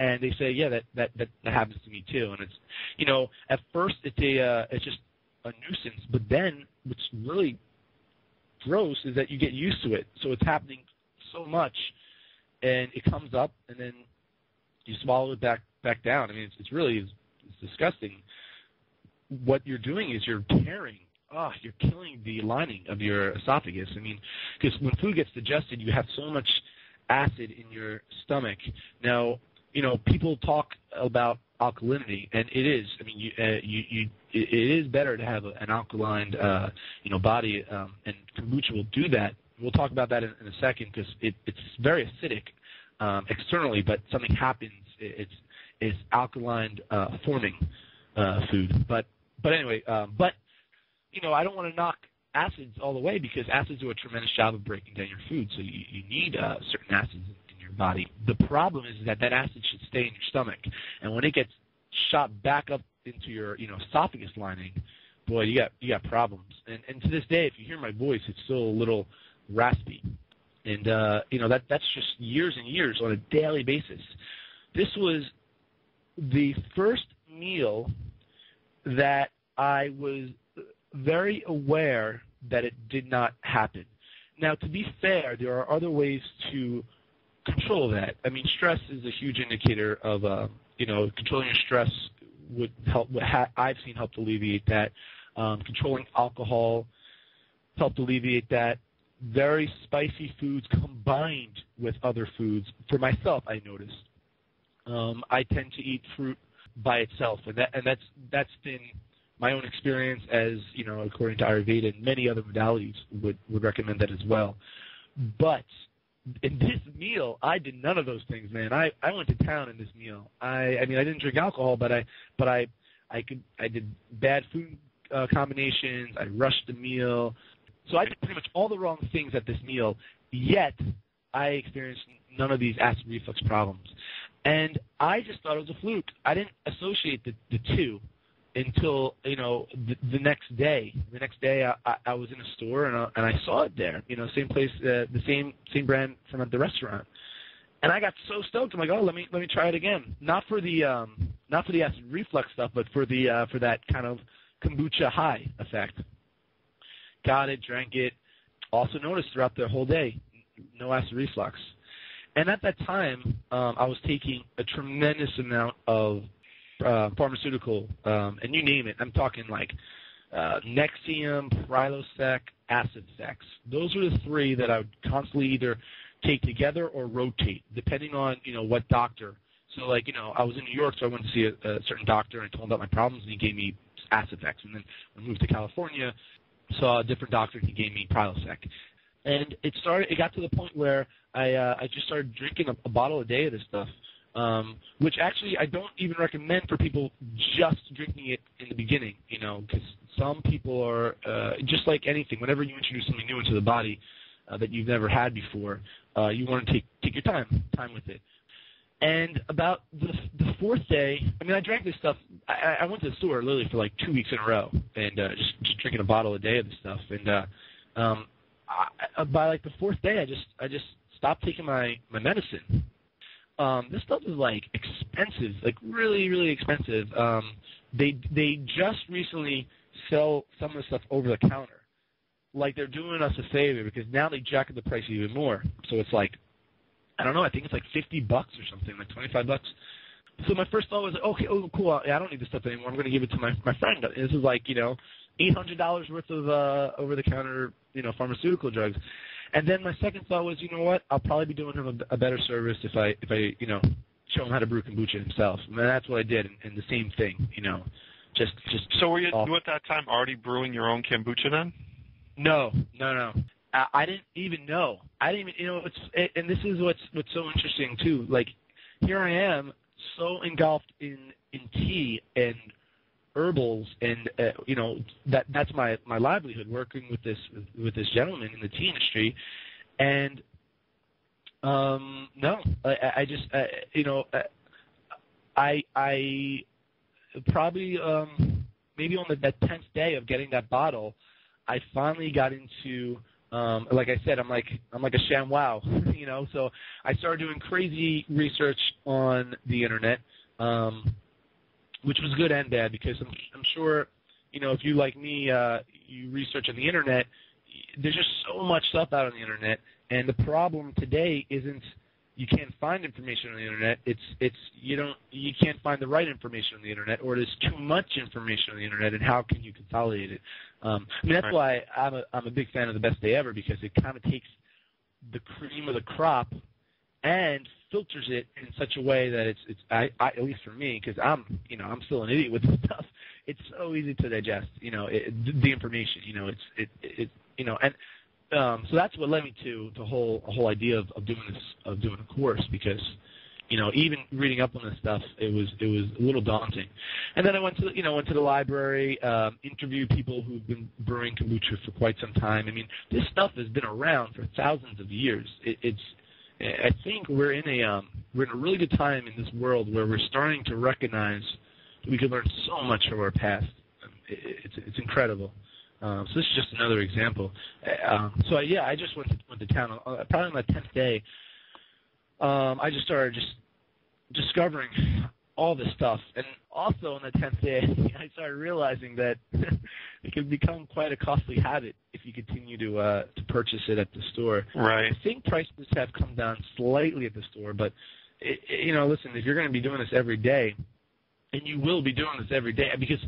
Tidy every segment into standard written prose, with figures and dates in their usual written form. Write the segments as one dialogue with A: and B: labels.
A: And they say, yeah, that happens to me too. And it's, at first it's just a nuisance, but then what's really gross is that you get used to it. So it's happening so much, and it comes up, and then you swallow it back down. I mean, it's disgusting. What you're doing is you're tearing. You're killing the lining of your esophagus. I mean, because when food gets digested, you have so much acid in your stomach. Now, people talk about alkalinity, and it is. I mean, it is better to have an alkaline, body, and kombucha will do that. We'll talk about that in a second because it's very acidic externally, but something happens. It's alkaline forming food. But anyway, I don't want to knock acids all the way because acids do a tremendous job of breaking down your food. So you need certain acids in your body. The problem is that acid should stay in your stomach, and when it gets shot back up into your esophagus lining, boy, you got problems. And to this day, if you hear my voice, it's still a little raspy. And that's just years and years on a daily basis. This was the first meal that I was very aware that it did not happen. Now, to be fair, there are other ways to control that. I mean, stress is a huge indicator of, controlling your stress would help. I've seen help alleviate that. Controlling alcohol helped alleviate that. Very spicy foods combined with other foods. For myself, I noticed. I tend to eat fruit by itself, and that's been my own experience, as according to Ayurveda and many other modalities would recommend that as well. But in this meal, I did none of those things, man. I went to town in this meal. I didn't drink alcohol, but I did bad food combinations. I rushed the meal, so I did pretty much all the wrong things at this meal. Yet I experienced none of these acid reflux problems, and I just thought it was a fluke. I didn't associate the two until the next day. The next day, I was in a store and I saw it there. Same place, the same brand from at the restaurant, and I got so stoked. I'm like, oh, let me try it again. Not for the acid reflux stuff, but for that kind of kombucha high effect. Got it, drank it. Also noticed throughout the whole day, no acid reflux. And at that time, I was taking a tremendous amount of pharmaceutical, and you name it. I'm talking like Nexium, Prilosec, Acidex. Those are the three that I would constantly either take together or rotate, depending on what doctor. So I was in New York, so I went to see a certain doctor, and I told him about my problems, and he gave me Acidex. And then I moved to California, saw a different doctor, and he gave me Prilosec. And it got to the point where I just started drinking a bottle a day of this stuff. Which actually I don't even recommend for people just drinking it in the beginning, because some people are, just like anything, whenever you introduce something new into the body that you've never had before, you want to take your time with it. And about the fourth day, I drank this stuff. I went to the store literally for like 2 weeks in a row, and just drinking a bottle a day of this stuff. And by like the fourth day, I just stopped taking my medicine. This stuff is like expensive, like really, really expensive. They just recently sell some of the stuff over the counter. Like they're doing us a favor because now they jack up the price even more. So it's like, I don't know, I think it's like $50 or something, like $25. So my first thought was, okay, oh cool, I don't need this stuff anymore. I'm going to give it to my friend. This is like, $800 worth of over the counter, pharmaceutical drugs. And then my second thought was, you know what? I'll probably be doing him a better service if I show him how to brew kombucha himself. And that's what I did, and the same thing, just.
B: So were you at that time already brewing your own kombucha then?
A: No. I didn't even know. I didn't even, and this is what's so interesting too. Like, here I am, so engulfed in tea and herbals, and that's my livelihood, working with this gentleman in the tea industry, and no, I just I probably maybe on that 10th day of getting that bottle, I finally got into Like I said, I'm like a sham wow, you know. So I started doing crazy research on the internet, which was good and bad because I'm sure, you know, if you like me, you research on the internet. There's just so much stuff out on the internet, and the problem today isn't you can't find information on the internet. It's you can't find the right information on the internet, or there's too much information on the internet, and how can you consolidate it? I mean, that's why I'm a big fan of the Best Day Ever, because it kind of takes the cream of the crop and filters it in such a way that I at least for me, because I'm still an idiot with this stuff. It's so easy to digest, you know, the information, you know, you know, and so that's what led me to the whole idea of doing a course, because, you know, even reading up on this stuff, it was a little daunting. And then I went to the library, interviewed people who've been brewing kombucha for quite some time. I mean, this stuff has been around for thousands of years. I think we're in a really good time in this world where we're starting to recognize that we can learn so much from our past. It's incredible. So this is just another example. So I just went to town. Probably on my 10th day, I just started discovering all this stuff. And also on the 10th day, I started realizing that it can become quite a costly habit if you continue to purchase it at the store.
B: Right.
A: I think prices have come down slightly at the store, but you know, listen, if you're going to be doing this every day, and you will be doing this every day, because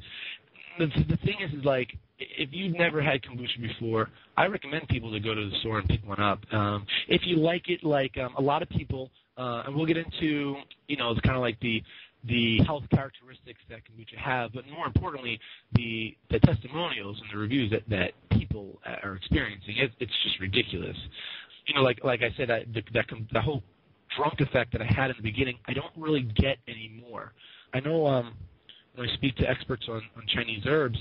A: the thing is like, if you've never had kombucha before, I recommend people to go to the store and pick one up. If you like it, like a lot of people, and we'll get into, you know, it's kind of like the health characteristics that kombucha have, but more importantly, the testimonials and the reviews that people are experiencing. It's just ridiculous. You know, like I said, the whole drunk effect that I had in the beginning, I don't really get anymore. I know when I speak to experts on Chinese herbs,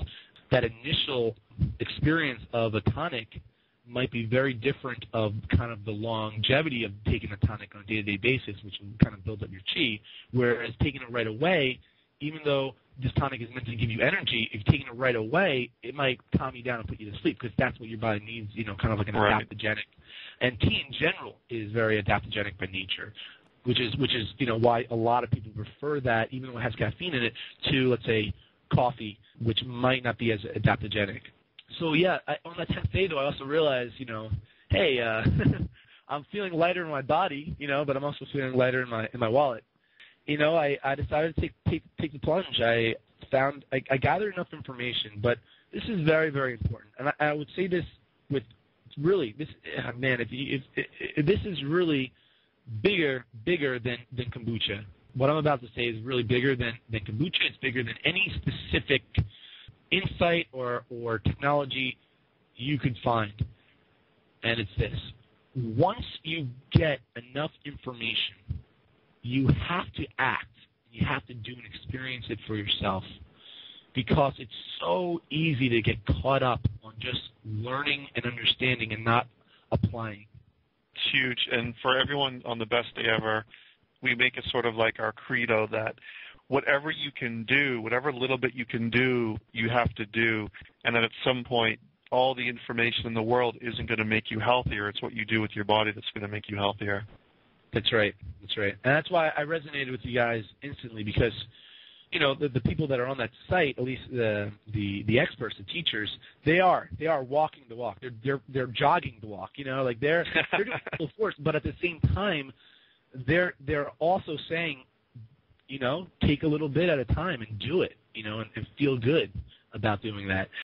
A: that initial experience of a tonic might be very different of kind of the longevity of taking a tonic on a day-to-day basis, which will kind of build up your qi, whereas taking it right away, even though this tonic is meant to give you energy, if you're taking it right away, it might calm you down and put you to sleep, because that's what your body needs, you know, kind of like an adaptogenic. And tea in general is very adaptogenic by nature, which is you know, why a lot of people prefer that, even though it has caffeine in it, to, let's say, coffee, which might not be as adaptogenic. So yeah, on that 10th day though, I also realized, you know, hey, I'm feeling lighter in my body, you know, but I'm also feeling lighter in my wallet. You know, I decided to take the plunge. I gathered enough information, but this is very, very important. And I would say this with really this, man, if this is really bigger than kombucha. What I'm about to say is really bigger than kombucha. It's bigger than any specific insight or technology you could find. And it's this. Once you get enough information, you have to act. You have to do and experience it for yourself, because it's so easy to get caught up on just learning and understanding and not applying.
B: It's huge. And for everyone on the Best Day Ever, we make it sort of like our credo that whatever you can do, whatever little bit you can do, you have to do, and that at some point all the information in the world isn't going to make you healthier. It's what you do with your body that's going to make you healthier.
A: That's right. That's right. And that's why I resonated with you guys instantly, because, you know, the people that are on that site, at least the experts, the teachers, they are walking the walk. They're jogging the walk. You know, like they're doing full force, but at the same time, they're also saying, you know, take a little bit at a time and do it, you know, and feel good about doing that.